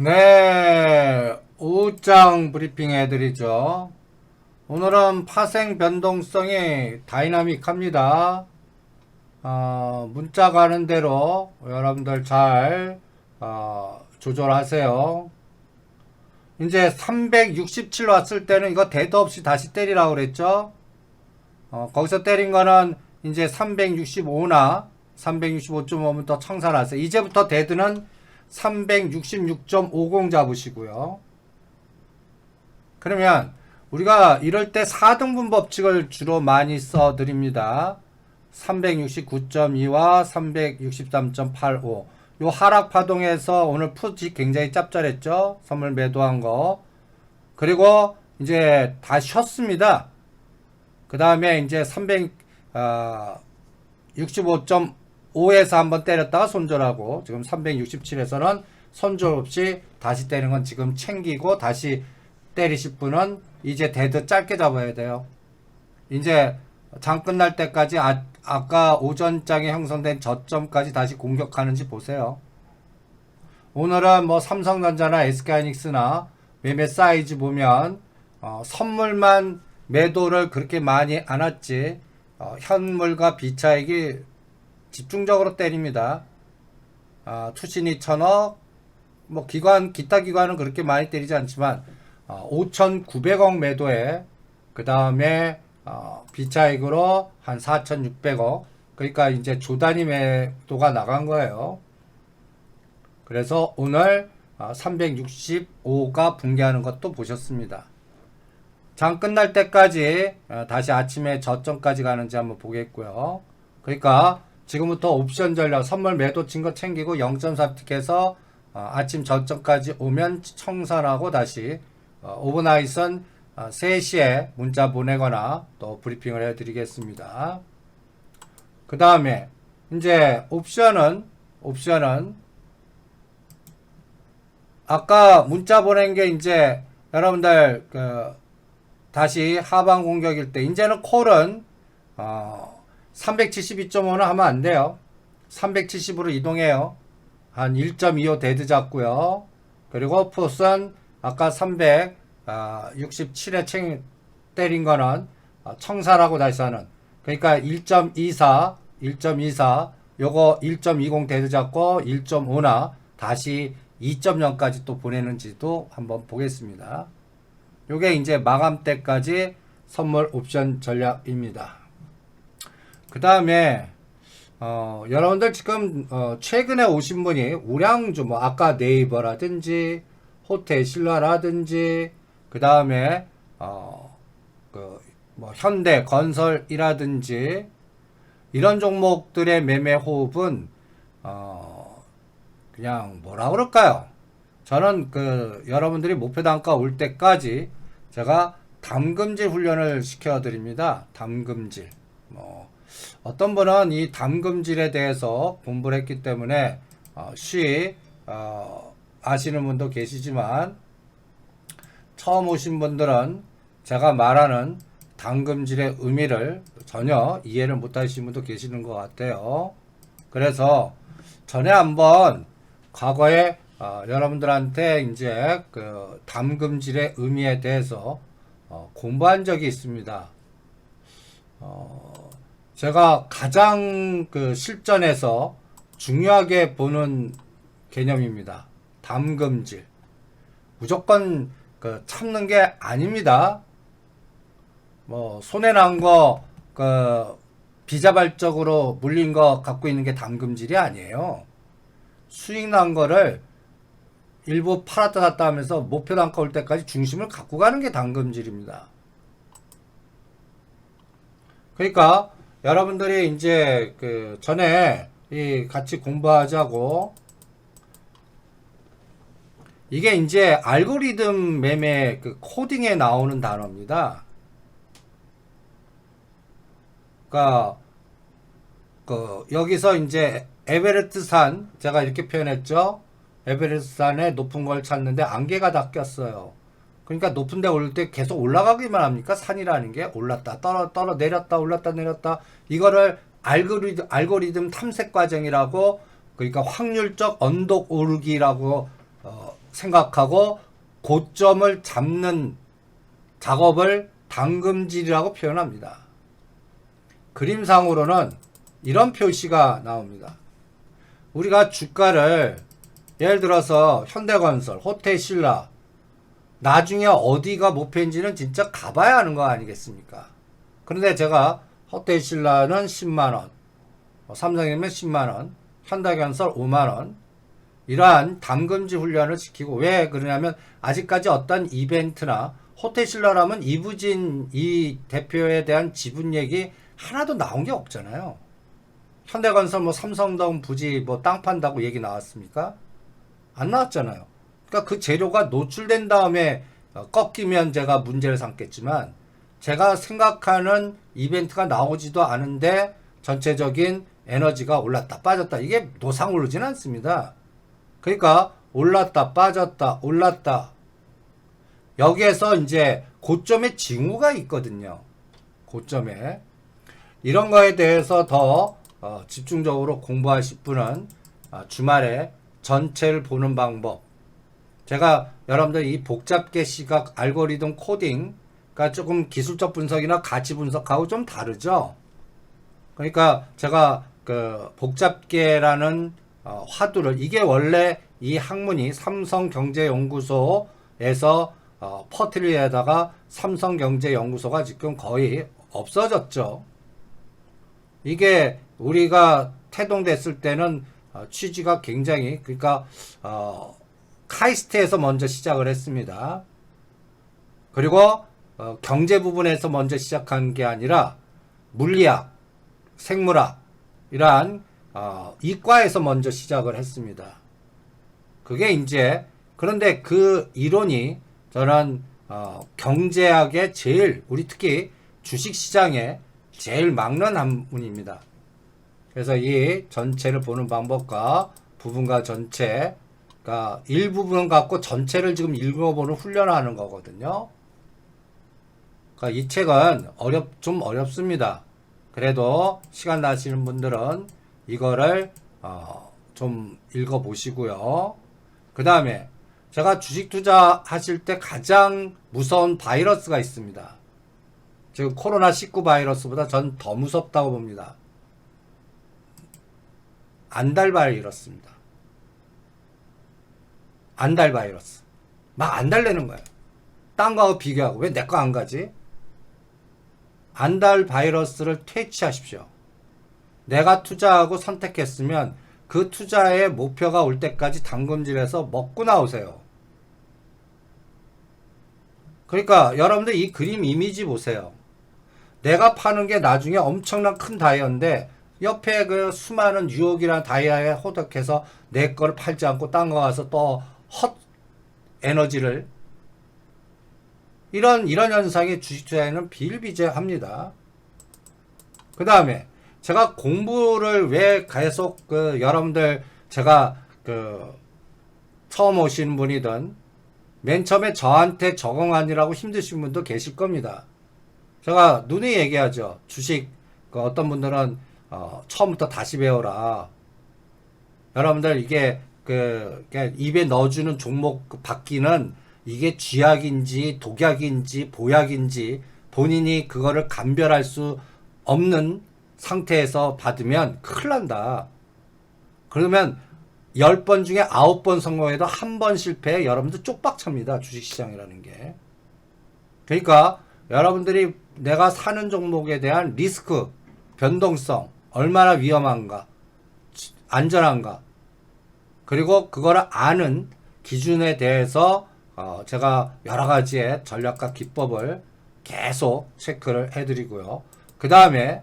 네, 오후장 브리핑 해드리죠. 오늘은 파생 변동성이 다이나믹합니다. 문자 가는 대로 여러분들 잘 조절하세요. 이제 367 왔을 때는 이거 대도 없이 다시 때리라고 그랬죠. 거기서 때린 거는 이제 365나 365.5면 더 청산하세요. 이제부터 데드는 366.50 잡으시고요. 그러면 우리가 이럴 때 4등분 법칙을 주로 많이 써드립니다. 369.2와 363.85. 요 하락 파동에서 오늘 풋이 굉장히 짭짤했죠. 선물 매도한 거. 그리고 이제 다 쉬었습니다. 그 다음에 이제 365.5에서 한번 때렸다가 손절하고, 지금 367에서는 손절 없이 다시 때리는 건 지금 챙기고, 다시 때리실 분은 이제 데드 짧게 잡아야 돼요. 이제 장 끝날 때까지 아까 오전장에 형성된 저점까지 다시 공격하는지 보세요. 오늘은 뭐 삼성전자나 SK하이닉스나 매매 사이즈 보면 선물만 매도를 그렇게 많이 안 왔지, 현물과 비차익이 집중적으로 때립니다. 투신 2천억, 뭐 기타 기관은 그렇게 많이 때리지 않지만 5,900억 매도에, 그 다음에 비차익으로 한 4,600억, 그러니까 이제 조단위 매도가 나간 거예요. 그래서 오늘 365가 붕괴하는 것도 보셨습니다. 장 끝날 때까지 다시 아침에 저점까지 가는지 한번 보겠고요. 그러니까 지금부터 옵션 전략, 선물 매도 친 거 챙기고 0.4틱해서 아침 저점까지 오면 청산하고 다시 오버나잇은 3시에 문자 보내거나 또 브리핑을 해드리겠습니다. 그 다음에 이제 옵션은 아까 문자 보낸 게 이제 여러분들 다시 하방 공격일 때, 이제는 콜은 372.5는 하면 안 돼요. 370으로 이동해요. 한 1.25 데드 잡고요. 그리고 풋은 아까 367에 때린 거는 청산하고 다시 하는, 그러니까 1.24 요거 1.20 데드 잡고 1.5나 다시 2.0까지 또 보내는지도 한번 보겠습니다. 요게 이제 마감 때까지 선물 옵션 전략입니다. 그 다음에 여러분들 지금 최근에 오신 분이 우량주, 뭐 아까 네이버라든지 호텔 신라라든지, 그 다음에 뭐 현대 건설이라든지 이런 종목들의 매매 호흡은 그냥 뭐라 그럴까요? 저는 여러분들이 목표 단가 올 때까지 제가 담금질 훈련을 시켜드립니다. 담금질. 뭐 어떤 분은 이 담금질에 대해서 공부를 했기 때문에 아시는 분도 계시지만, 처음 오신 분들은 제가 말하는 담금질의 의미를 전혀 이해를 못 하시는 분도 계시는 것 같아요. 그래서 전에 한번 과거에 여러분들한테 이제 담금질의 의미에 대해서 공부한 적이 있습니다. 제가 가장 실전에서 중요하게 보는 개념입니다. 담금질. 무조건 참는 게 아닙니다. 뭐 손해 난 거, 비자발적으로 물린 거 갖고 있는 게 담금질이 아니에요. 수익 난 거를 일부 팔았다 샀다 하면서 목표 단가 올 때까지 중심을 갖고 가는 게 담금질입니다. 그러니까 여러분들이 이제 전에 같이 공부하자고, 이게 이제 알고리즘 매매 코딩에 나오는 단어입니다. 그러니까 여기서 이제 에베레스트산, 제가 이렇게 표현했죠. 에베레스트산에 높은 걸 찾는데 안개가 다 꼈어요. 그러니까 높은 데 오를 때 계속 올라가기만 합니까? 산이라는 게 올랐다 떨어 내렸다 올랐다 내렸다, 이거를 알고리즘 탐색 과정이라고, 그러니까 확률적 언덕 오르기라고 생각하고 고점을 잡는 작업을 담금질이라고 표현합니다. 그림상으로는 이런 표시가 나옵니다. 우리가 주가를 예를 들어서 현대건설, 호텔신라 나중에 어디가 목표인지는 진짜 가봐야 하는 거 아니겠습니까? 그런데 제가 호텔신라는 10만원, 삼성이면 10만원, 현대건설 5만원 이러한 담금질 훈련을 시키고, 왜 그러냐면 아직까지 어떤 이벤트나 호텔신라라면 이부진 이 대표에 대한 지분 얘기 하나도 나온 게 없잖아요. 현대건설 뭐 삼성동 부지 뭐 땅 판다고 얘기 나왔습니까? 안 나왔잖아요. 그러니까 그 재료가 노출된 다음에 꺾이면 제가 문제를 삼겠지만, 제가 생각하는 이벤트가 나오지도 않은데 전체적인 에너지가 올랐다 빠졌다, 이게 노상 오르진 않습니다. 그러니까 올랐다 빠졌다 올랐다, 여기에서 이제 고점에 징후가 있거든요. 고점에 이런 거에 대해서 더 집중적으로 공부하실 분은 주말에 전체를 보는 방법, 제가 여러분들 이 복잡계 시각 알고리즘 코딩가 조금 기술적 분석이나 가치 분석하고 좀 다르죠. 그러니까 제가 그 복잡계라는 화두를, 이게 원래 이 학문이 삼성경제연구소에서 퍼트리에다가 삼성경제연구소가 지금 거의 없어졌죠. 이게 우리가 태동됐을 때는 취지가 굉장히, 그러니까 카이스트에서 먼저 시작을 했습니다. 그리고 경제 부분에서 먼저 시작한 게 아니라 물리학, 생물학 이러한 이과에서 먼저 시작을 했습니다. 그게 이제, 그런데 그 이론이 저는 경제학의 제일, 우리 특히 주식시장에 제일 막는 학문입니다. 그래서 이 전체를 보는 방법과 부분과 전체, 그러니까 일부분 갖고 전체를 지금 읽어보는 훈련을 하는 거거든요. 그러니까 이 책은 좀 어렵습니다. 그래도 시간 나시는 분들은 이거를 좀 읽어보시고요. 그 다음에 제가 주식 투자하실 때 가장 무서운 바이러스가 있습니다. 지금 코로나19 바이러스보다 전 더 무섭다고 봅니다. 안달 바이러스입니다. 안달 바이러스. 막 안달내는 거예요. 딴 거하고 비교하고 왜 내 거 안 가지? 안달 바이러스를 퇴치하십시오. 내가 투자하고 선택했으면 그 투자의 목표가 올 때까지 담금질해서 먹고 나오세요. 그러니까 여러분들 이 그림 이미지 보세요. 내가 파는 게 나중에 엄청난 큰 다이아인데 옆에 그 수많은 유혹이란 다이아에 호덕해서 내 거를 팔지 않고 딴 거 가서 또 헛 에너지를, 이런 현상이 주식 투자에는 비일비재합니다. 그 다음에 제가 공부를 왜 계속 여러분들, 제가 처음 오신 분이든 맨 처음에 저한테 적응하느라고 힘드신 분도 계실 겁니다. 제가 누누이 얘기하죠. 주식 어떤 분들은 처음부터 다시 배워라. 여러분들 이게 입에 넣어주는 종목 바뀌는, 이게 쥐약인지 독약인지 보약인지 본인이 그거를 감별할 수 없는 상태에서 받으면 큰일 난다. 그러면 10번 중에 9번 성공해도 한 번 실패해 여러분들 쪽박찹니다. 주식시장이라는 게. 그러니까 여러분들이 내가 사는 종목에 대한 리스크, 변동성, 얼마나 위험한가, 안전한가, 그리고 그거를 아는 기준에 대해서 제가 여러 가지의 전략과 기법을 계속 체크를 해드리고요. 그 다음에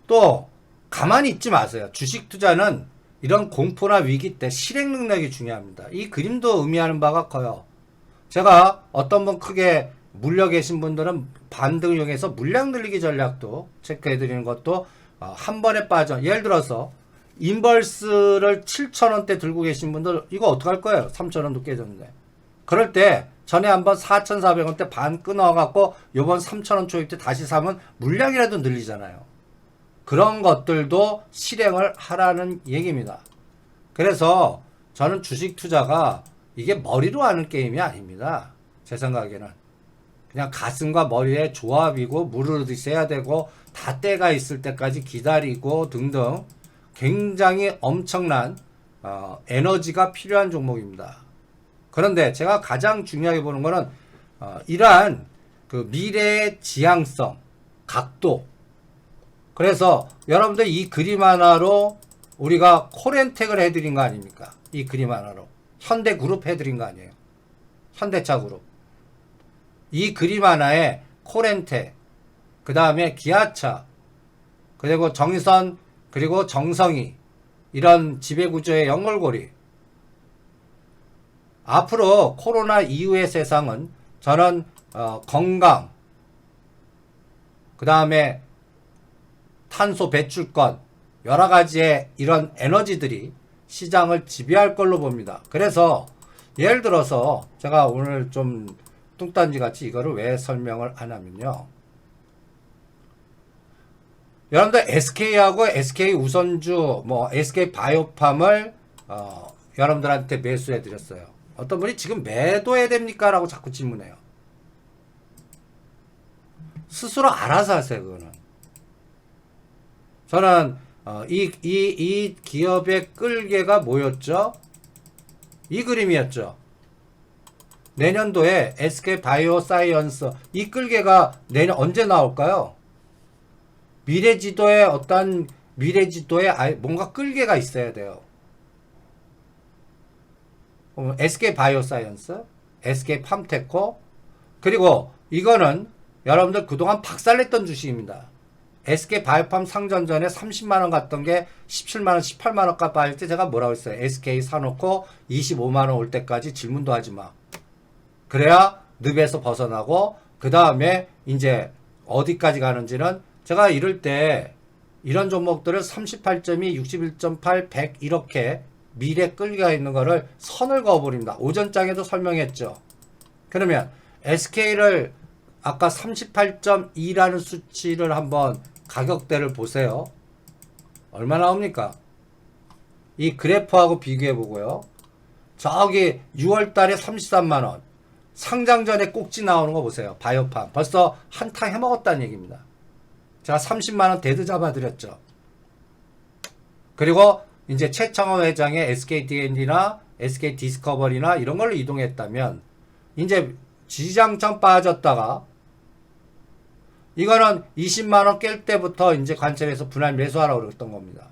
또 가만히 있지 마세요. 주식 투자는 이런 공포나 위기 때 실행 능력이 중요합니다. 이 그림도 의미하는 바가 커요. 제가 어떤 분 크게 물려 계신 분들은 반등을 이용해서 물량 늘리기 전략도 체크해 드리는 것도 한 번에 빠져. 예를 들어서 인버스를 7,000원대 들고 계신 분들 이거 어떡할 거예요? 3,000원도 깨졌는데. 그럴 때 전에 한번 4,400원대 반 끊어갖고 요번 3,000원 초입 때 다시 사면 물량이라도 늘리잖아요. 그런 것들도 실행을 하라는 얘기입니다. 그래서 저는 주식 투자가 이게 머리로 하는 게임이 아닙니다. 제 생각에는. 그냥 가슴과 머리의 조합이고 무르르듯이 해야 되고 다 때가 있을 때까지 기다리고 등등 굉장히 엄청난 에너지가 필요한 종목입니다. 그런데 제가 가장 중요하게 보는 거는 이러한 그 미래의 지향성, 각도. 그래서 여러분들 이 그림 하나로 우리가 콜앤택을 해드린 거 아닙니까? 이 그림 하나로. 현대그룹 해드린 거 아니에요. 현대차 그룹. 이 그림 하나에 콜앤택, 그 다음에 기아차, 그리고 정의선, 그리고 정성이, 이런 지배구조의 연결고리. 앞으로 코로나 이후의 세상은 저는 건강, 그 다음에 탄소 배출권, 여러 가지의 이런 에너지들이 시장을 지배할 걸로 봅니다. 그래서 예를 들어서 제가 오늘 좀 뚱딴지 같이 이거를 왜 설명을 안 하면요. 여러분들 SK하고 SK 우선주, 뭐 SK 바이오팜을 여러분들한테 매수해 드렸어요. 어떤 분이 지금 매도해야 됩니까? 라고 자꾸 질문해요. 스스로 알아서 하세요, 그거는. 저는 이 기업의 끌개가 뭐였죠? 이 그림이었죠. 내년도에 SK 바이오사이언스 이 끌개가 내년 언제 나올까요? 미래지도에 어떤 미래지도에 뭔가 끌개가 있어야 돼요. SK 바이오사이언스, SK 팜테코, 그리고 이거는 여러분들 그동안 박살냈던 주식입니다. SK 바이오팜 상전 전에 30만원 갔던 게 17만원, 18만원 값 할 때 제가 뭐라고 했어요? SK 사놓고 25만원 올 때까지 질문도 하지 마. 그래야 늪에서 벗어나고, 그 다음에 이제 어디까지 가는지는 제가 이럴 때 이런 종목들을 38.2, 61.8, 100 이렇게 미래 끌기가 있는 거를 선을 그어버립니다. 오전장에도 설명했죠. 그러면 SK를 아까 38.2라는 수치를 한번 가격대를 보세요. 얼마 나옵니까? 이 그래프하고 비교해 보고요. 저기 6월 달에 33만원. 상장 전에 꼭지 나오는 거 보세요. 바이오팜. 벌써 한탕 해먹었다는 얘기입니다. 제가 30만원 대드 잡아드렸죠. 그리고 이제 최창원 회장의 SKT&D나 SK디스커버리나 이런 걸로 이동했다면 이제 지장창 빠졌다가 이거는 20만원 깰 때부터 이제 관점에서 분할 매수하라고 그랬던 겁니다.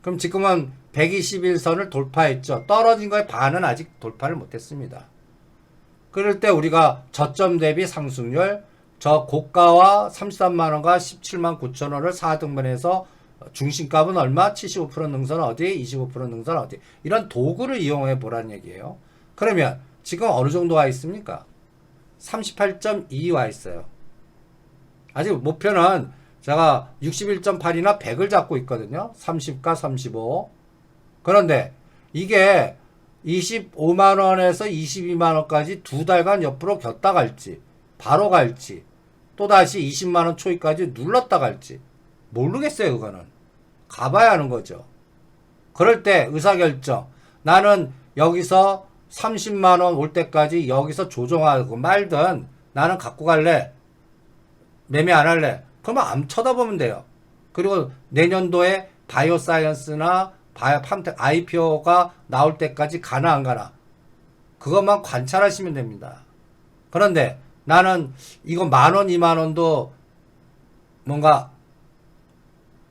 그럼 지금은 121선을 돌파했죠. 떨어진 거에 반은 아직 돌파를 못했습니다. 그럴 때 우리가 저점 대비 상승률, 저 고가와 33만원과 17만 9천원을 4등분해서 중심값은 얼마? 75% 능선 어디? 25% 능선 어디? 이런 도구를 이용해 보라는 얘기예요. 그러면 지금 어느 정도 와 있습니까? 38.2 와 있어요. 아직 목표는 제가 61.8이나 100을 잡고 있거든요. 30과 35. 그런데 이게 25만원에서 22만원까지 두 달간 옆으로 겼다 갈지, 바로 갈지, 또다시 20만원 초이까지 눌렀다 갈지 모르겠어요. 그거는 가봐야 하는 거죠. 그럴 때 의사결정, 나는 여기서 30만원 올 때까지 여기서 조정하고 말든 나는 갖고 갈래, 매매 안 할래, 그러면 안 쳐다보면 돼요. 그리고 내년도에 바이오사이언스나 바이오팜텍 IPO가 나올 때까지 가나 안 가나 그것만 관찰하시면 됩니다. 그런데 나는 이거 만원, 2만원도 뭔가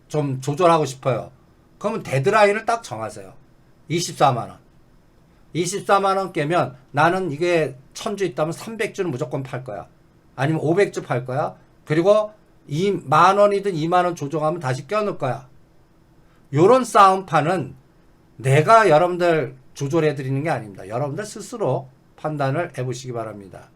좀 조절하고 싶어요. 그러면 데드라인을 딱 정하세요. 24만원. 24만원 깨면 나는 이게 1000주 있다면 300주는 무조건 팔 거야. 아니면 500주 팔 거야. 그리고 이 만원이든 2만원 조정하면 다시 껴넣을 거야. 요런 싸움판은 내가 여러분들 조절해 드리는 게 아닙니다. 여러분들 스스로 판단을 해보시기 바랍니다.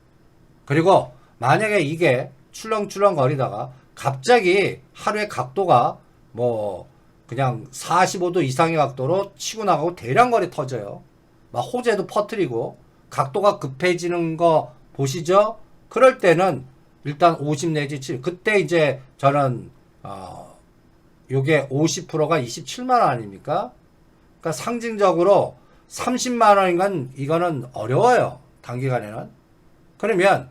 그리고 만약에 이게 출렁출렁 거리다가 갑자기 하루의 각도가 뭐 그냥 45도 이상의 각도로 치고 나가고 대량거리 터져요. 막 호재도 퍼뜨리고 각도가 급해지는 거 보시죠? 그럴 때는 일단 50 내지 7. 그때 이제 저는 요게 50%가 27만 원 아닙니까? 그러니까 상징적으로 30만 원인 건 이거는 어려워요. 단기간에는. 그러면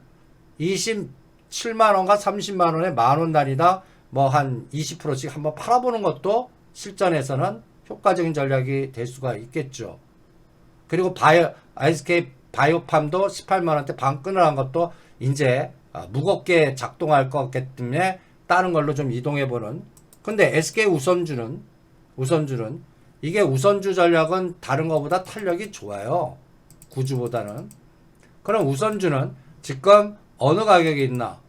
27만 원과 30만 원에 만 원 단위다 뭐 한 20%씩 한번 팔아보는 것도 실전에서는 효과적인 전략이 될 수가 있겠죠. 그리고 ISK 바이오팜도 18만 원대 반 끊으라는 것도 이제 무겁게 작동할 것 같기 때문에 다른 걸로 좀 이동해보는. 근데 SK 우선주는 이게 우선주 전략은 다른 것보다 탄력이 좋아요. 구주보다는. 그럼 우선주는 지금 어느 가격에 있나?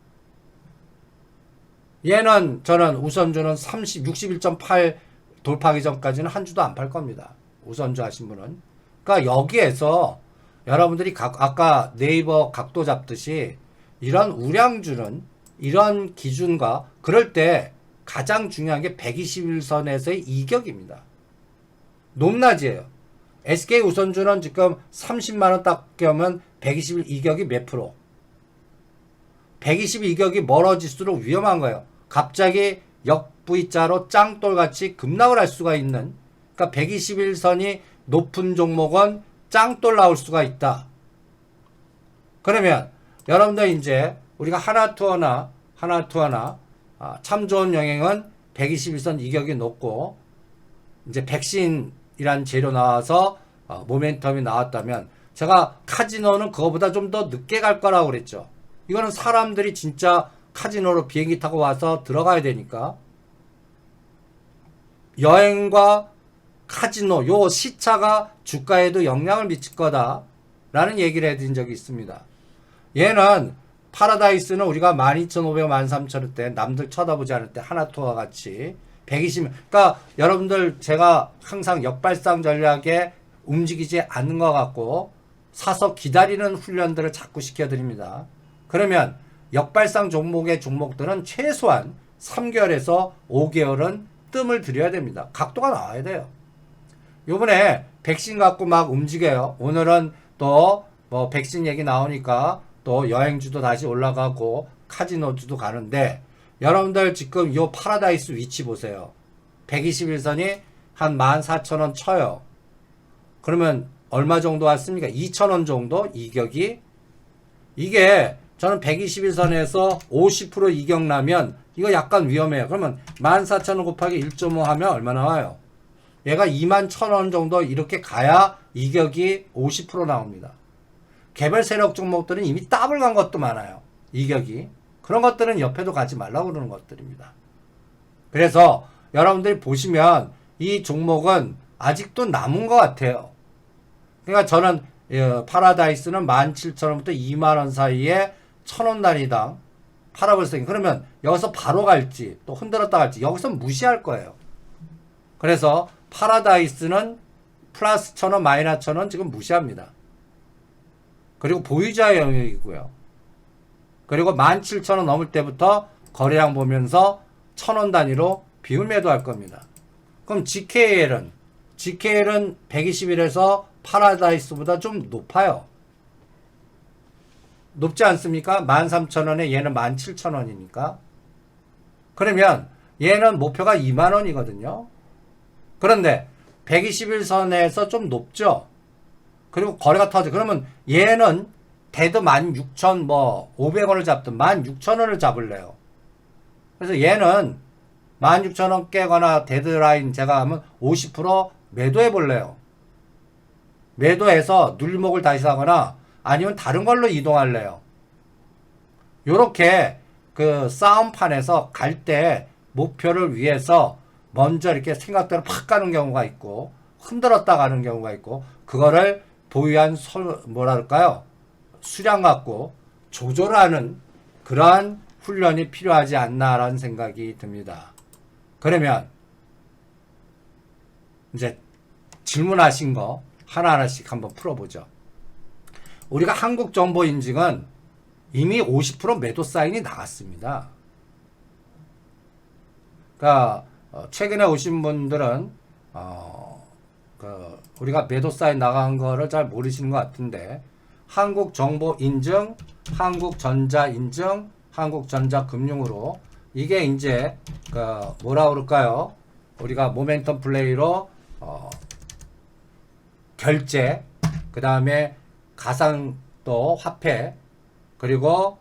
얘는 저는 우선주는 61.8 돌파하기 전까지는 한 주도 안 팔 겁니다. 우선주 하신 분은. 그러니까 여기에서 여러분들이 아까 네이버 각도 잡듯이 이런 우량주는 이런 기준과 그럴 때 가장 중요한 게 121선에서의 이격입니다. 높낮이에요. SK 우선주는 지금 30만원 딱 끼우면 121 이격이 몇 프로? 120 이격이 멀어질수록 위험한 거예요. 갑자기 역V자로 짱돌같이 급락을 할 수가 있는, 그러니까 121선이 높은 종목은 짱돌 나올 수가 있다. 그러면 여러분들 이제 우리가 하나투어나 참 좋은 영행은 121선 이격이 높고 이제 백신이란 재료 나와서 모멘텀이 나왔다면 제가 카지노는 그거보다 좀 더 늦게 갈 거라고 그랬죠. 이거는 사람들이 진짜 카지노로 비행기 타고 와서 들어가야 되니까 여행과 카지노 요 시차가 주가에도 영향을 미칠 거다 라는 얘기를 해드린 적이 있습니다. 얘는 파라다이스는 우리가 12,500, 13,000원대 남들 쳐다보지 않을 때 하나투어와 같이 120, 그러니까 여러분들 제가 항상 역발상 전략에 움직이지 않는 것 같고 사서 기다리는 훈련들을 자꾸 시켜드립니다. 그러면 역발상 종목들은 최소한 3개월에서 5개월은 뜸을 들여야 됩니다. 각도가 나와야 돼요. 요번에 백신 갖고 막 움직여요. 오늘은 또 뭐 백신 얘기 나오니까 또 여행주도 다시 올라가고 카지노주도 가는데 여러분들 지금 요 파라다이스 위치 보세요. 121선이 한 14,000원 쳐요. 그러면 얼마 정도 왔습니까? 2,000원 정도 이격이. 이게 저는 121선에서 50% 이격 나면 이거 약간 위험해요. 그러면 14,000원 곱하기 1.5 하면 얼마 나와요? 얘가 21,000원 정도 이렇게 가야 이격이 50% 나옵니다. 개별 세력 종목들은 이미 더블 간 것도 많아요. 이격이. 그런 것들은 옆에도 가지 말라고 그러는 것들입니다. 그래서 여러분들이 보시면 이 종목은 아직도 남은 것 같아요. 그러니까 저는 파라다이스는 17,000원부터 2만원 사이에 1,000원 단위당 팔아볼 때 그러면 여기서 바로 갈지 또 흔들었다 갈지 여기서 무시할 거예요. 그래서 파라다이스는 플러스 1,000원 마이너스 1,000원 지금 무시합니다. 그리고 보유자의 영역이고요. 그리고 17,000원 넘을 때부터 거래량 보면서 1,000원 단위로 비율 매도할 겁니다. 그럼 GKL은 121에서 파라다이스보다 좀 높아요. 높지 않습니까? 13,000원에 얘는 17,000원이니까. 그러면 얘는 목표가 2만원이거든요. 그런데 121선에서 좀 높죠. 그리고 거래가 터져. 그러면 얘는 대도 16,500원을 잡든 16,000원을 잡을래요. 그래서 얘는 16,000원 깨거나 데드라인 제가 하면 50% 매도해 볼래요. 매도해서 눌목을 다시 사거나 아니면 다른 걸로 이동할래요. 요렇게 그 싸움판에서 갈 때 목표를 위해서 먼저 이렇게 생각대로 팍 가는 경우가 있고 흔들었다 가는 경우가 있고 그거를 보유한 수량 갖고 조절하는 그러한 훈련이 필요하지 않나라는 생각이 듭니다. 그러면 이제 질문하신 거 하나하나씩 한번 풀어보죠. 우리가 한국정보인증은 이미 50% 매도 사인이 나갔습니다. 그러니까 최근에 오신 분들은 우리가 매도 사인 나간 거를 잘 모르시는 것 같은데 한국정보인증, 한국전자인증, 한국전자금융으로 이게 이제 그 뭐라 그럴까요? 우리가 모멘텀 플레이로 결제, 그 다음에 가상도 화폐, 그리고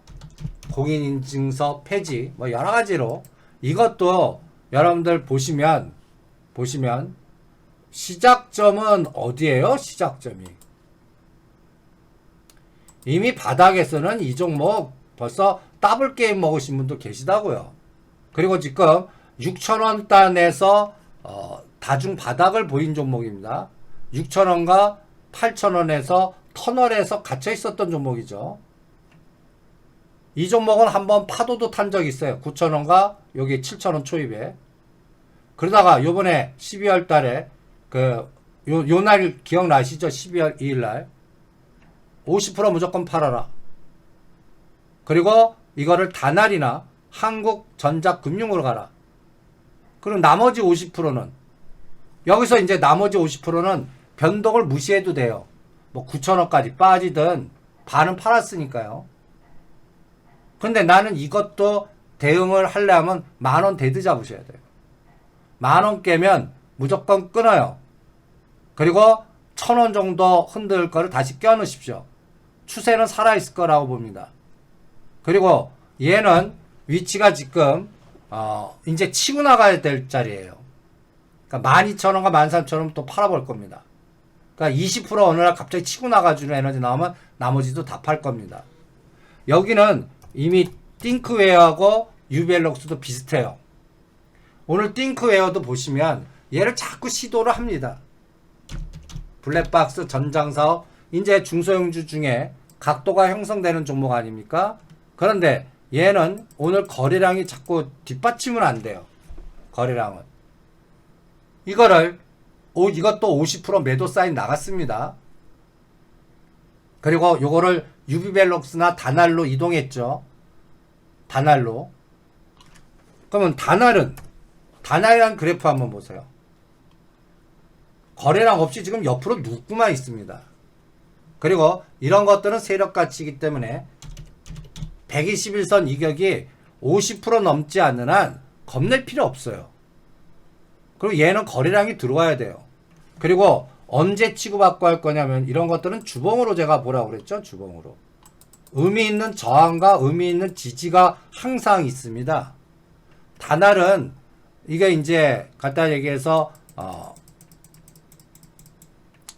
공인인증서 폐지, 뭐 여러 가지로 이것도 여러분들 보시면 시작점은 어디예요? 시작점이 이미 바닥에서는 이 종목 벌써 더블 게임 먹으신 분도 계시다고요. 그리고 지금 6,000원 단에서 다중 바닥을 보인 종목입니다. 6,000원과 8,000원에서 터널에서 갇혀 있었던 종목이죠. 이 종목은 한번 파도도 탄 적이 있어요. 9,000원과 여기 7,000원 초입에. 그러다가 요번에 12월 달에 요 날 기억나시죠? 12월 2일 날 50% 무조건 팔아라. 그리고 이거를 다날이나 한국전자금융으로 가라. 그럼 나머지 50%는 여기서 이제 나머지 50%는 변동을 무시해도 돼요. 뭐 9,000원까지 빠지든 반은 팔았으니까요. 근데 나는 이것도 대응을 하려면 10,000원 데드 잡으셔야 돼요. 10,000원 깨면 무조건 끊어요. 그리고 1,000원 정도 흔들 거를 다시 껴 넣으십시오. 추세는 살아있을 거라고 봅니다. 그리고 얘는 위치가 지금 이제 치고 나가야 될 자리예요. 그러니까 12,000원과 13,000원 또 팔아볼 겁니다. 그러니까 20% 어느 날 갑자기 치고 나가주는 에너지 나오면 나머지도 다 팔 겁니다. 여기는 이미 띵크웨어하고 유벨럭스도 비슷해요. 오늘 띵크웨어도 보시면 얘를 자꾸 시도를 합니다. 블랙박스 전장사업 이제 중소형주 중에 각도가 형성되는 종목 아닙니까? 그런데 얘는 오늘 거래량이 자꾸 뒷받침은 안 돼요. 거래량은. 이것도 50% 매도 사인 나갔습니다. 그리고 요거를 유비벨록스나 다날로 이동했죠. 다날로. 그러면 다날이란 그래프 한번 보세요. 거래량 없이 지금 옆으로 눕고만 있습니다. 그리고 이런 것들은 세력 가치이기 때문에 121선 이격이 50% 넘지 않는 한 겁낼 필요 없어요. 그리고 얘는 거래량이 들어와야 돼요. 그리고 언제 치고받고 할 거냐면 이런 것들은 주봉으로 제가 보라고 그랬죠. 주봉으로. 의미 있는 저항과 의미 있는 지지가 항상 있습니다. 다날은 이게 이제 간단히 얘기해서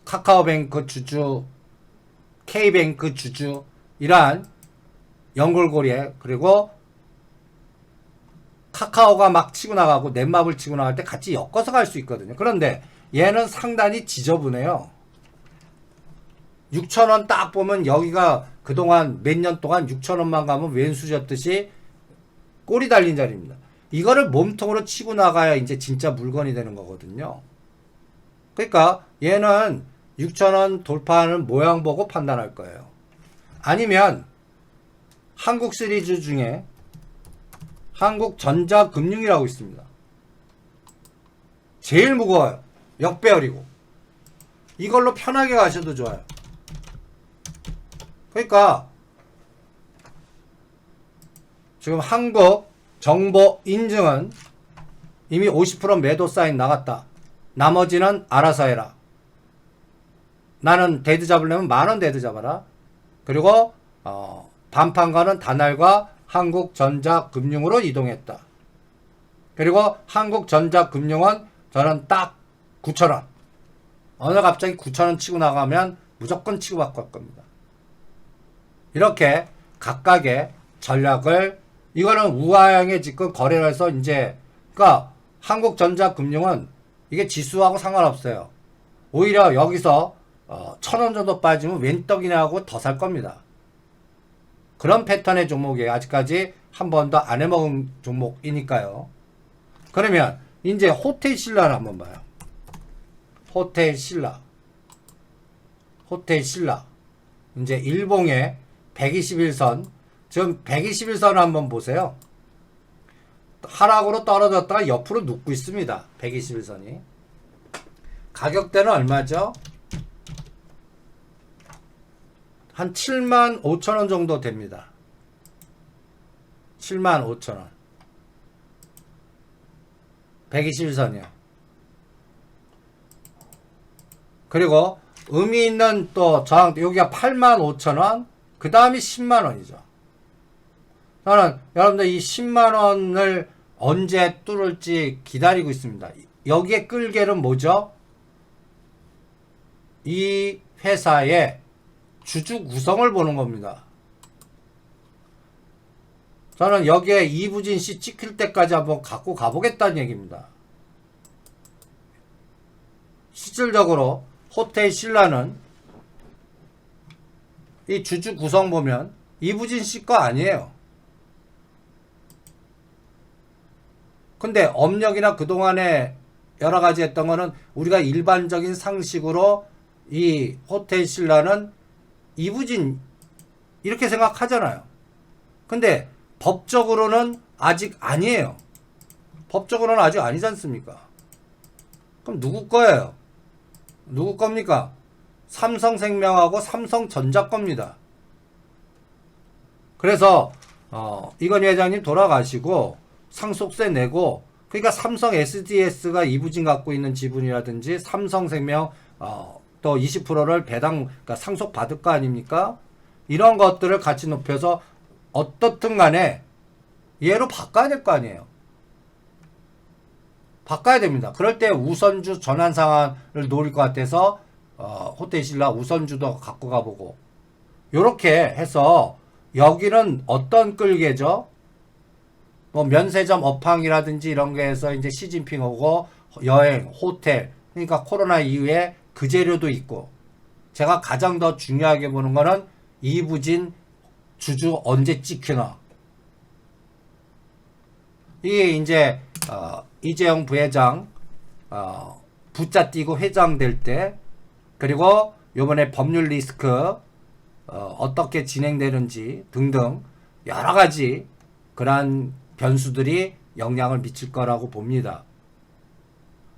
카카오뱅크 주주, K뱅크 주주 이러한 연골고리에 그리고 카카오가 막 치고 나가고 넷마블 치고 나갈 때 같이 엮어서 갈 수 있거든요. 그런데 얘는 상단이 지저분해요. 6,000원 딱 보면 여기가 그동안 몇 년 동안 6,000원만 가면 왼수 졌듯이 꼬리 달린 자리입니다. 이거를 몸통으로 치고 나가야 이제 진짜 물건이 되는 거거든요. 그러니까 얘는 6,000원 돌파하는 모양 보고 판단할 거예요. 아니면 한국 시리즈 중에 한국전자금융이라고 있습니다. 제일 무거워요. 역배열이고. 이걸로 편하게 가셔도 좋아요. 그러니까 지금 한국정보인증은 이미 50% 매도 사인 나갔다. 나머지는 알아서 해라. 나는 데드 잡으려면 10,000원 데드 잡아라. 그리고 반판가는 다날과 한국전자금융으로 이동했다. 그리고 한국전자금융은 저는 딱 9,000원. 어느 갑자기 9,000원 치고 나가면 무조건 치고 받고 할 겁니다. 이렇게 각각의 전략을 이거는 우하향에 지금 거래를 해서 이제 그러니까 한국전자금융은 이게 지수하고 상관없어요. 오히려 여기서 1,000원 정도 빠지면 웬 떡이냐 하고 더 살 겁니다. 그런 패턴의 종목이에요. 아직까지 한 번도 안 해먹은 종목이니까요. 그러면 이제 호텔신라를 한번 봐요. 호텔신라 이제 일봉의 121선 지금 121선을 한번 보세요. 하락으로 떨어졌다가 옆으로 눕고 있습니다. 121선이 가격대는 얼마죠? 한 75,000원 정도 됩니다. 75,000원. 121선이요. 그리고 의미 있는 또 저항, 여기가 85,000원, 그 다음이 10만원이죠. 저는 여러분들 이 10만원을 언제 뚫을지 기다리고 있습니다. 여기에 끌개는 뭐죠? 이 회사의 주주 구성을 보는 겁니다. 저는 여기에 이부진씨 찍힐 때까지 한번 갖고 가보겠다는 얘기입니다. 실질적으로 호텔 신라는 이 주주 구성 보면 이부진씨 거 아니에요. 근데 업력이나 그동안에 여러가지 했던 거는 우리가 일반적인 상식으로 이 호텔 신라는 이부진 이렇게 생각하잖아요. 근데 법적으로는 아직 아니에요. 법적으로는 아직 아니지 않습니까? 그럼 누구 거예요? 누구 겁니까? 삼성생명하고 삼성전자 겁니다. 그래서 이건희 회장님 돌아가시고 상속세 내고, 그러니까 삼성 SDS가 이부진 갖고 있는 지분이라든지 삼성생명 또 20%를 배당, 그러니까 상속 받을 거 아닙니까? 이런 것들을 같이 높여서 어떻든 간에 얘로 바꿔야 될 거 아니에요. 바꿔야 됩니다. 그럴 때 우선주 전환 상환을 노릴 것 같아서 호텔 신라 우선주도 갖고 가보고, 요렇게 해서 여기는 어떤 끌개죠? 뭐 면세점 업황이라든지 이런 거에서 이제 시진핑 오고 여행, 호텔, 그러니까 코로나 이후에 그 재료도 있고, 제가 가장 더 중요하게 보는 거는 이부진 주주 언제 찍히나. 이게 이제 이재용 부회장 부자 띄고 회장 될 때, 그리고 요번에 법률 리스크 어떻게 진행되는지 등등 여러 가지 그러한 변수들이 영향을 미칠 거라고 봅니다.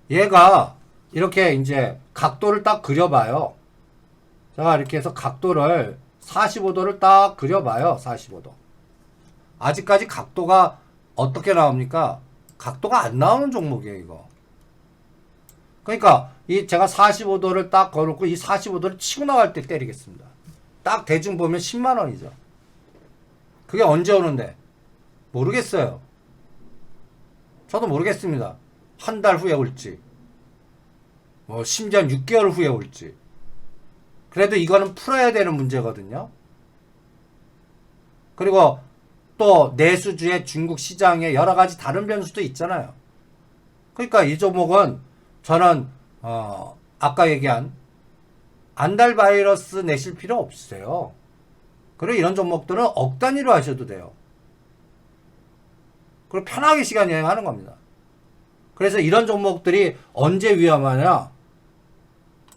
얘가 이렇게 이제 각도를 딱 그려봐요. 제가 이렇게 해서 각도를 45도를 딱 그려봐요. 45도. 아직까지 각도가 어떻게 나옵니까? 각도가 안 나오는 종목이에요, 이거. 그러니까 이 제가 45도를 딱 걸어놓고 이 45도를 치고 나갈 때 때리겠습니다. 딱 대충 보면 10만원이죠. 그게 언제 오는데? 모르겠어요. 저도 모르겠습니다. 한 달 후에 올지, 뭐 심지어 6개월 후에 올지. 그래도 이거는 풀어야 되는 문제거든요. 그리고 또 내수주의 중국 시장에 여러 가지 다른 변수도 있잖아요. 그러니까 이 종목은 저는 아까 얘기한 안달바이러스 내실 필요 없으세요. 그리고 이런 종목들은 억 단위로 하셔도 돼요. 그리고 편하게 시간 여행하는 겁니다. 그래서 이런 종목들이 언제 위험하냐?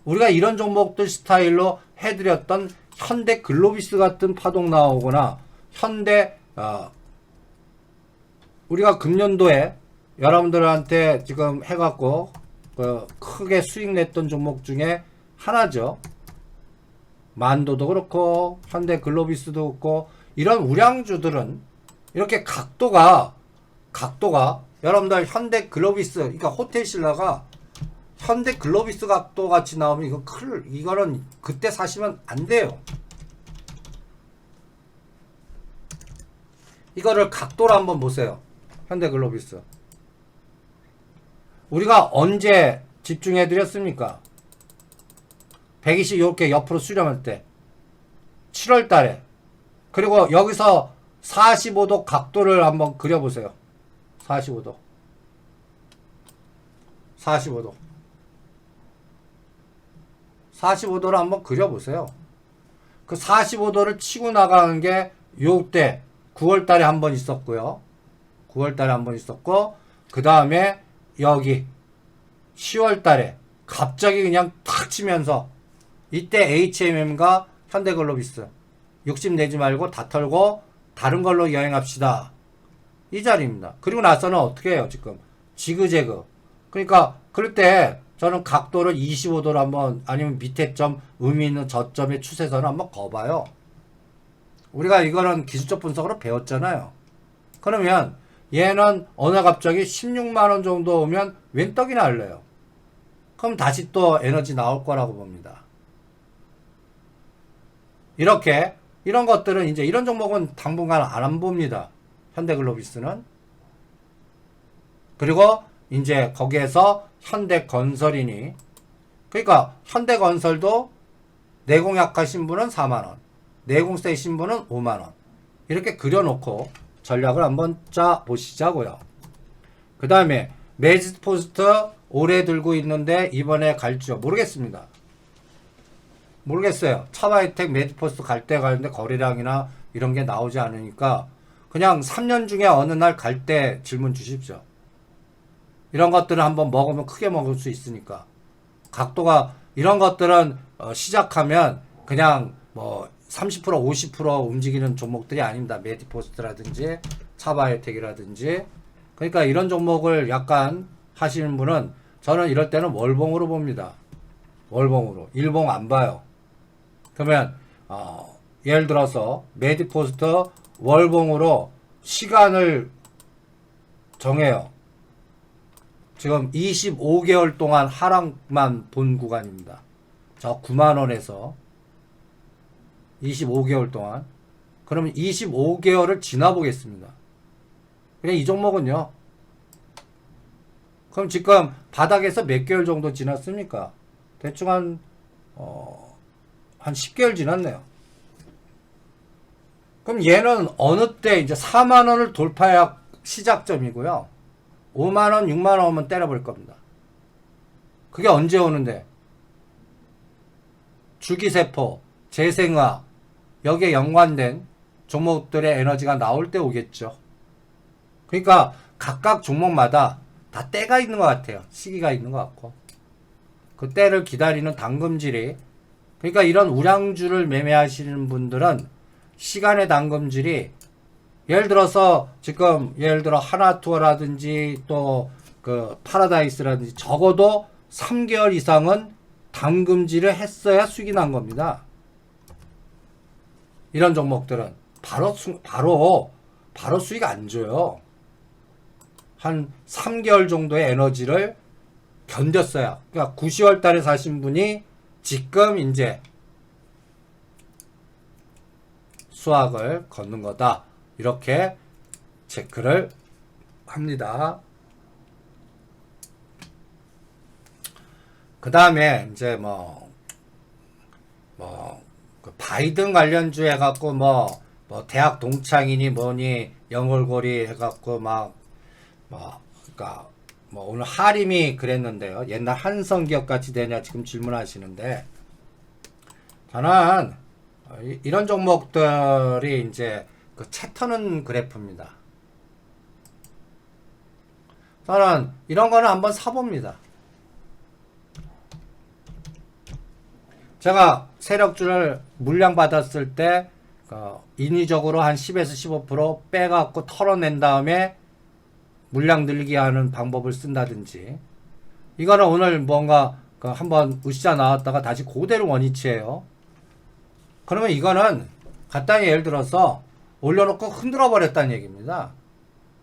우리가 이런 종목들 스타일로 해드렸던 현대 글로비스 같은 파동 나오거나, 현대 우리가 금년도에 여러분들한테 지금 해갖고 크게 수익 냈던 종목 중에 하나죠. 만도도 그렇고 현대 글로비스도 그렇고, 이런 우량주들은 이렇게 각도가 여러분들 현대 글로비스, 그러니까 호텔 신라가 현대 글로비스 각도 같이 나오면 이거는 그때 사시면 안 돼요. 이거를 각도로 한번 보세요. 현대 글로비스. 우리가 언제 집중해 드렸습니까? 120 이렇게 옆으로 수렴할 때 7월 달에. 그리고 여기서 45도 각도를 한번 그려보세요. 45도. 45도를 한번 그려보세요. 그 45도를 치고 나가는 게 요때 9월 달에 한번 있었고요. 9월 달에 한번 있었고, 그 다음에 여기 10월 달에 갑자기 그냥 탁 치면서, 이때 HMM과 현대글로비스 욕심내지 말고 다 털고 다른 걸로 여행합시다. 이 자리입니다. 그리고 나서는 어떻게 해요? 지금 지그재그. 그러니까 그럴 때 저는 각도를 25도로 한번, 아니면 밑에 점 의미 있는 저점의 추세선을 한번 거봐요. 우리가 이거는 기술적 분석으로 배웠잖아요. 그러면 얘는 어느 갑자기 16만원 정도 오면 웬 떡이 날래요. 그럼 다시 또 에너지 나올 거라고 봅니다. 이렇게 이런 것들은 이제 이런 종목은 당분간 안 봅니다. 현대글로비스는. 그리고 이제 거기에서 현대건설이니, 그러니까 현대건설도 내공 약하신 분은 4만원, 내공 세신 분은 5만원 이렇게 그려놓고 전략을 한번 짜 보시자고요. 그 다음에 매직포스트 오래 들고 있는데 이번에 갈지요? 모르겠습니다. 모르겠어요. 차바이텍 매직포스트 갈 때 가는데 거래량이나 이런 게 나오지 않으니까 그냥 3년 중에 어느 날 갈 때 질문 주십시오. 이런 것들은 한번 먹으면 크게 먹을 수 있으니까. 각도가 이런 것들은 시작하면 그냥 뭐 30% 50% 움직이는 종목들이 아닙니다. 메디포스트라든지 차바이오텍이라든지. 그러니까 이런 종목을 약간 하시는 분은 저는 이럴 때는 월봉으로 봅니다. 월봉으로. 일봉 안 봐요. 그러면 예를 들어서 메디포스트 월봉으로 시간을 정해요. 지금 25개월 동안 하락만 본 구간입니다. 저 9만원에서 25개월 동안. 그러면 25개월을 지나보겠습니다. 그냥 이 종목은요. 그럼 지금 바닥에서 몇 개월 정도 지났습니까? 대충 한 10개월 지났네요. 그럼 얘는 어느 때 이제 4만원을 돌파해야 시작점이고요. 5만원, 6만원 오면 때려볼 겁니다. 그게 언제 오는데? 주기세포, 재생화, 여기에 연관된 종목들의 에너지가 나올 때 오겠죠. 그러니까 각각 종목마다 다 때가 있는 것 같아요. 시기가 있는 것 같고. 그 때를 기다리는 당금질이, 그러니까 이런 우량주를 매매하시는 분들은 시간의 당금질이, 예를 들어서 지금 예를 들어 하나투어라든지 또 그 파라다이스라든지 적어도 3개월 이상은 당금질을 했어야 수익이 난 겁니다. 이런 종목들은 바로 수익 안 줘요. 한 3개월 정도의 에너지를 견뎠어요. 그러니까 9, 10월 달에 사신 분이 지금 이제 수확을 걷는 거다. 이렇게 체크를 합니다. 그 다음에 이제 그 바이든 관련주 해갖고 뭐 대학 동창이니 뭐니 연골고리 해갖고 그러니까 오늘 하림이 그랬는데요. 옛날 한성기업 같이 되냐 지금 질문하시는데, 저는 이런 종목들이 이제 그 채터는 그래프입니다. 저는 이런 거는 한번 사봅니다. 제가 세력주를 물량 받았을 때 인위적으로 한 10에서 15% 빼갖고 털어낸 다음에 물량 늘리게 하는 방법을 쓴다든지, 이거는 오늘 뭔가 한번 으쌰 나왔다가 다시 그대로 원위치예요. 그러면 이거는 간단히 예를 들어서 올려놓고 흔들어 버렸다는 얘기입니다.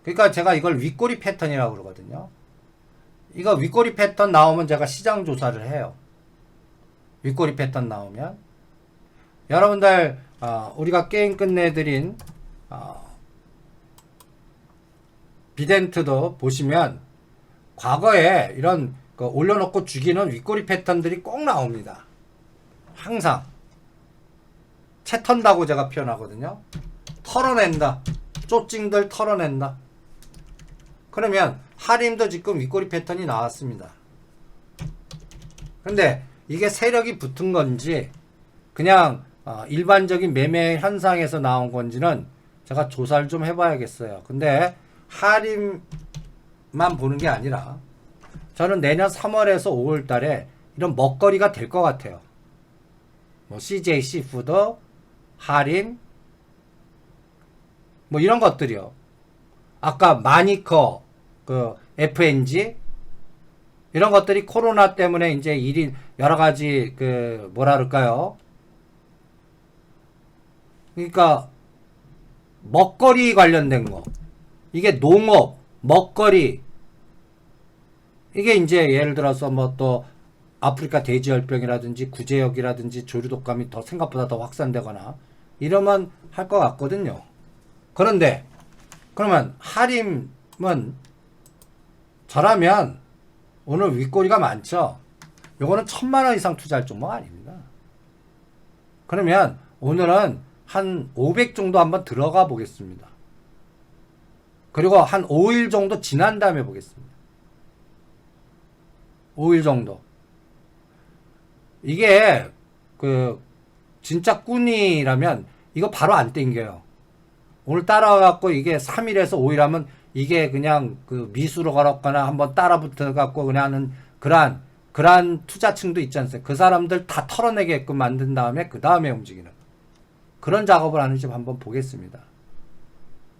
그러니까 제가 이걸 윗꼬리 패턴이라고 그러거든요. 이거 윗꼬리 패턴 나오면 제가 시장 조사를 해요. 윗꼬리 패턴 나오면 여러분들 우리가 게임 끝내드린 비덴트도 보시면 과거에 이런 올려놓고 죽이는 윗꼬리 패턴들이 꼭 나옵니다. 항상 채 턴다고 제가 표현하거든요. 털어낸다. 쪼찡들 털어낸다. 그러면 하림도 지금 윗꼬리 패턴이 나왔습니다. 근데 이게 세력이 붙은 건지 그냥 일반적인 매매 현상에서 나온 건지는 제가 조사를 좀 해봐야겠어요. 근데 하림만 보는 게 아니라 저는 내년 3월에서 5월 달에 이런 먹거리가 될 것 같아요. 뭐 CJ 시푸드, 하림, 뭐 이런 것들이요. 아까 마니커, 그 FNG 이런 것들이 코로나 때문에 이제 일이 여러 가지 뭐라 그럴까요? 그러니까 먹거리 관련된 거. 이게 농업, 먹거리, 이게 이제 예를 들어서 뭐 또 아프리카 돼지열병이라든지 구제역이라든지 조류독감이 더 생각보다 더 확산되거나 이러면 할 것 같거든요. 그런데 그러면 하림은 저라면 오늘 윗꼬리가 많죠. 요거는 1,000만원 이상 투자할 종목 아닙니다. 그러면 오늘은 한 500 정도 한번 들어가 보겠습니다. 그리고 한 5일 정도 지난 다음에 보겠습니다. 5일 정도. 이게 진짜 꾼이라면 이거 바로 안 땡겨요. 오늘 따라와갖고 이게 3일에서 5일 하면 이게 그냥 미수로 걸었거나 한번 따라붙어갖고 그냥 하는 그러한 투자층도 있지 않습니까? 그 사람들 다 털어내게끔 만든 다음에 그 다음에 움직이는 그런 작업을 하는지 한번 보겠습니다.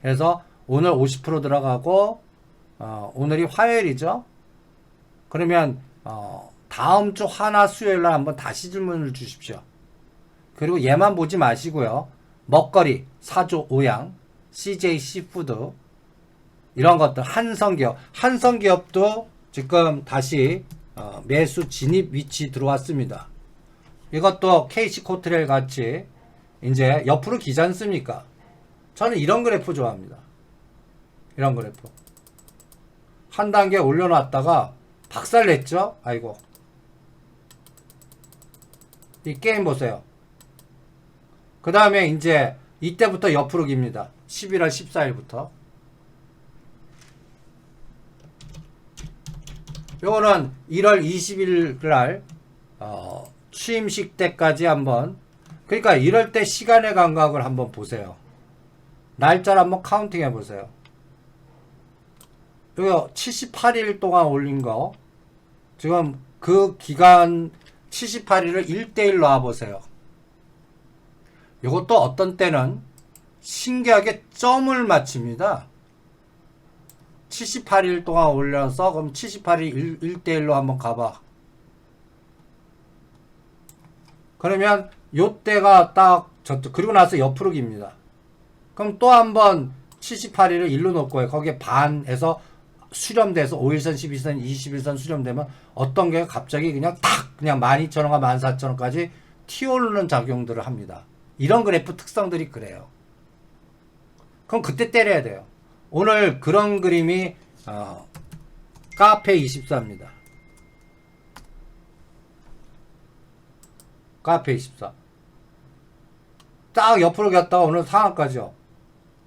그래서 오늘 50% 들어가고 오늘이 화요일이죠. 그러면 다음 주 화나 수요일날 한번 다시 질문을 주십시오. 그리고 얘만 보지 마시고요. 먹거리, 사조 오양, CJ 시푸드 이런 것들 한성기업도 지금 다시 매수 진입 위치 들어왔습니다. 이것도 KC코트레일 같이 이제 옆으로 기지 않습니까? 저는 이런 그래프 좋아합니다. 이런 그래프 한 단계 올려놨다가 박살냈죠? 아이고, 이 게임 보세요. 그 다음에 이제 이때부터 옆으로 깁니다. 11월 14일부터. 요거는 1월 20일 날 취임식 때까지 한번, 그러니까 이럴 때 시간의 감각을 한번 보세요. 날짜를 한번 카운팅 해보세요. 이거 78일 동안 올린 거, 지금 그 기간 78일을 1대1 놔보세요. 이것도 어떤 때는 신기하게 점을 맞춥니다. 78일 동안 올려서 그럼 78일 1대1로 한번 가봐. 그러면 요때가 딱 저쪽, 그리고 나서 옆으로 깁니다. 그럼 또 한번 78일을 1로 놓을 거예요. 거기에 반에서 수렴돼서 5일선, 12선, 21선 수렴되면 어떤 게 갑자기 그냥 탁 그냥 12,000원과 14,000원까지 튀어오르는 작용들을 합니다. 이런 그래프 특성들이 그래요. 그럼 그때 때려야 돼요. 오늘 그런 그림이 카페24입니다. 카페24 딱 옆으로 갔다가 오늘 상한가죠.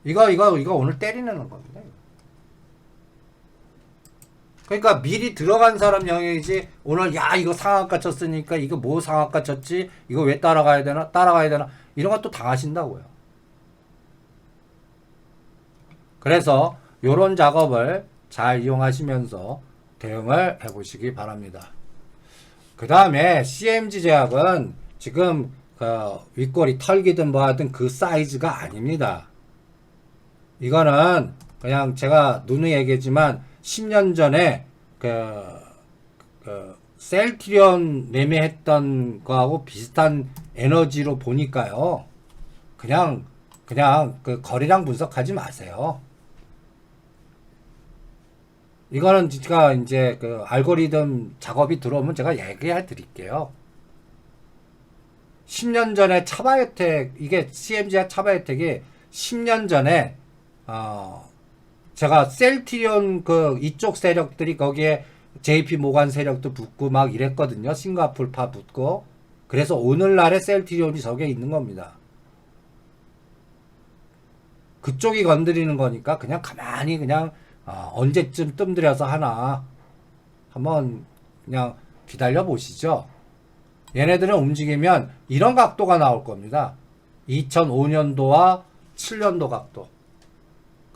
이거 오늘 때리는 겁니다. 그러니까 미리 들어간 사람 영역이지, 오늘 야 이거 상한가 쳤으니까 이거 뭐 상한가 쳤지, 이거 왜 따라가야 되나 이런 것도 당하신다고요. 그래서 요런 작업을 잘 이용하시면서 대응을 해보시기 바랍니다. 그 다음에 CMG 제약은 지금 윗꼬리 털기든 뭐 하든 그 사이즈가 아닙니다. 이거는 그냥 제가 누누이 얘기했지만 10년 전에 셀트리온 매매했던 거하고 비슷한 에너지로 보니까요. 그냥 거리랑 분석하지 마세요. 이거는 제가 이제 알고리즘 작업이 들어오면 제가 얘기해 드릴게요. 10년 전에 차바이오텍, 이게 CMG와 차바이오텍이 10년 전에 제가 셀트리온 이쪽 세력들이 거기에 JP 모간 세력도 붙고 막 이랬거든요. 싱가폴파 붙고. 그래서 오늘날의 셀트리온이 저게 있는 겁니다. 그쪽이 건드리는 거니까 그냥 가만히 언제쯤 뜸들여서 하나 한번 그냥 기다려 보시죠. 얘네들은 움직이면 이런 각도가 나올 겁니다. 2005년도와 7년도 각도.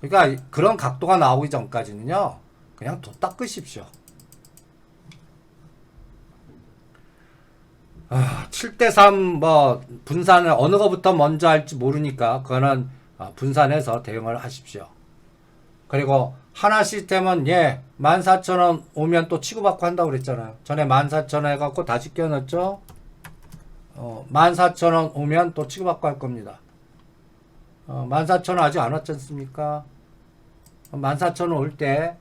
그러니까 그런 각도가 나오기 전까지는요, 그냥 도 닦으십시오. 7대3 뭐 분산을 어느 거부터 먼저 할지 모르니까 그거는 분산해서 대응을 하십시오. 그리고 하나 시스템은 14,000원 오면 또 치고받고 한다고 그랬잖아요. 전에 14,000원 해갖고 다시 끼워넣었죠. 14,000원 오면 또 치고받고 할 겁니다. 14,000원 아직 안 왔지 않습니까? 14,000원 올 때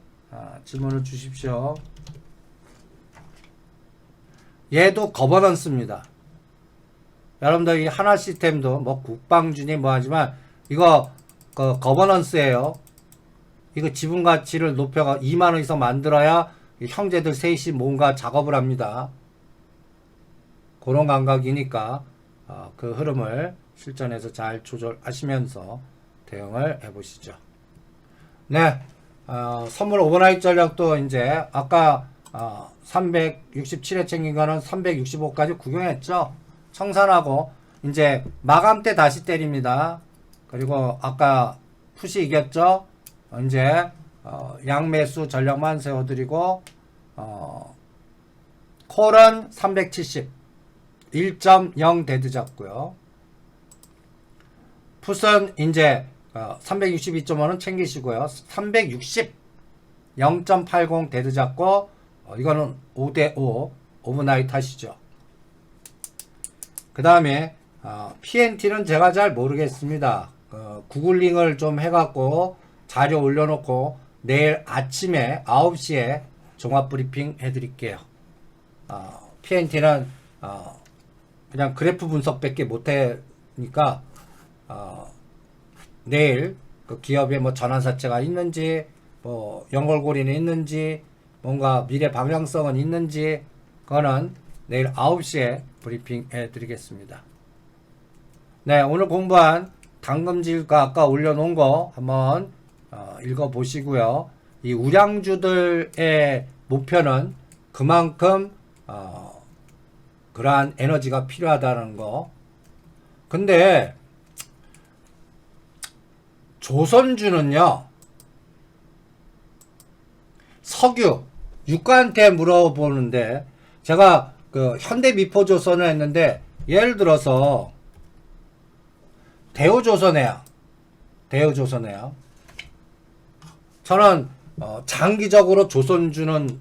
질문을 주십시오. 얘도 거버넌스입니다. 여러분들 이 하나 시스템도 뭐 국방준이 뭐 하지만 이거 그 거버넌스예요. 이거 지분 가치를 높여가 2만원 이상 만들어야 형제들 셋이 뭔가 작업을 합니다. 그런 감각이니까 그 흐름을 실전에서 잘 조절하시면서 대응을 해보시죠. 네, 선물 오버나이트 전략도 이제 아까 367회 챙긴 거는 365까지 구경했죠. 청산하고 이제 마감 때 다시 때립니다. 그리고 아까 푸시 이겼죠. 이제 양매수 전략만 세워드리고 콜은 370 1.0 데드 잡고요. 풋은 이제 362.5는 챙기시고요. 360 0.80 데드 잡고 이거는 5대5 오버나이트 하시죠. 그 다음에 PNT는 제가 잘 모르겠습니다. 구글링을 좀 해갖고 자료 올려놓고 내일 아침에 9시에 종합브리핑 해드릴게요. PNT는 그냥 그래프 분석밖에 못하니까 내일 그 기업에 뭐 전환사채가 있는지 뭐 연결고리는 있는지 뭔가 미래 방향성은 있는지 그거는 내일 9시에 브리핑 해드리겠습니다. 네, 오늘 공부한 당금질가 아까 올려놓은 거 한번 읽어보시고요. 이 우량주들의 목표는 그만큼 그러한 에너지가 필요하다는 거. 근데 조선주는요, 석유 유가한테 물어보는데 제가 그 현대미포조선을 했는데 예를 들어서 대우조선해요. 저는 장기적으로 조선주는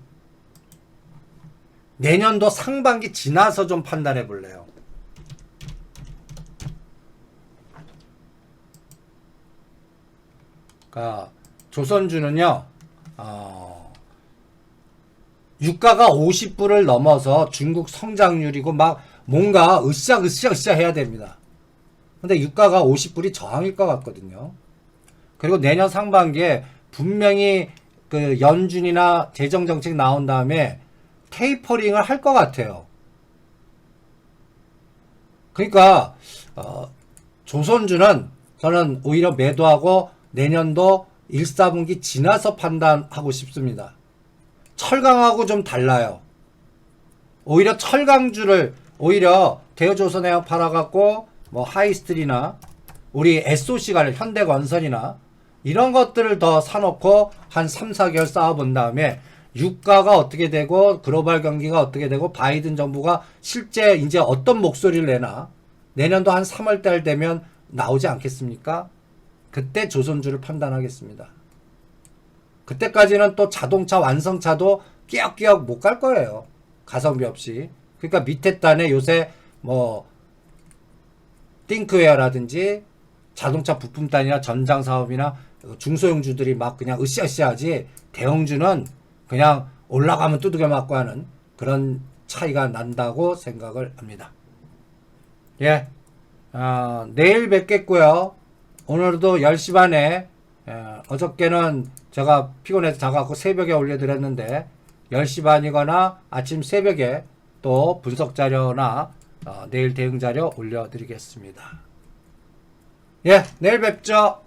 내년도 상반기 지나서 좀 판단해 볼래요. 그러니까 조선주는요, 유가가 50불을 넘어서 중국 성장률이고 막 뭔가 으쌰으쌰 해야 됩니다. 근데 유가가 50불이 저항일 것 같거든요. 그리고 내년 상반기에 분명히 그 연준이나 재정정책 나온 다음에 테이퍼링을 할 것 같아요. 그러니까 조선주는 저는 오히려 매도하고 내년도 1, 4분기 지나서 판단하고 싶습니다. 철강하고 좀 달라요. 오히려 철강주를 오히려 대우조선해양 팔아갖고 뭐 하이스트리나 우리 SOC가 현대건설이나 이런 것들을 더 사놓고 한 3, 4개월 쌓아본 다음에 유가가 어떻게 되고 글로벌 경기가 어떻게 되고 바이든 정부가 실제 이제 어떤 목소리를 내나 내년도 한 3월달 되면 나오지 않겠습니까? 그때 조선주를 판단하겠습니다. 그때까지는 또 자동차 완성차도 끼역끼역 못 갈 거예요. 가성비 없이. 그러니까 밑에 단에 요새 뭐 띵크웨어라든지 자동차 부품단이나 전장 사업이나 중소형주들이 막 그냥 으쌰으쌰하지 대형주는 그냥 올라가면 두들겨 맞고 하는 그런 차이가 난다고 생각을 합니다. 예, 내일 뵙겠고요. 오늘도 10시 반에 어저께는 제가 피곤해서 자가고 새벽에 올려드렸는데 10시 반이거나 아침 새벽에 또 분석 자료나 내일 대응 자료 올려드리겠습니다. 예, 내일 뵙죠.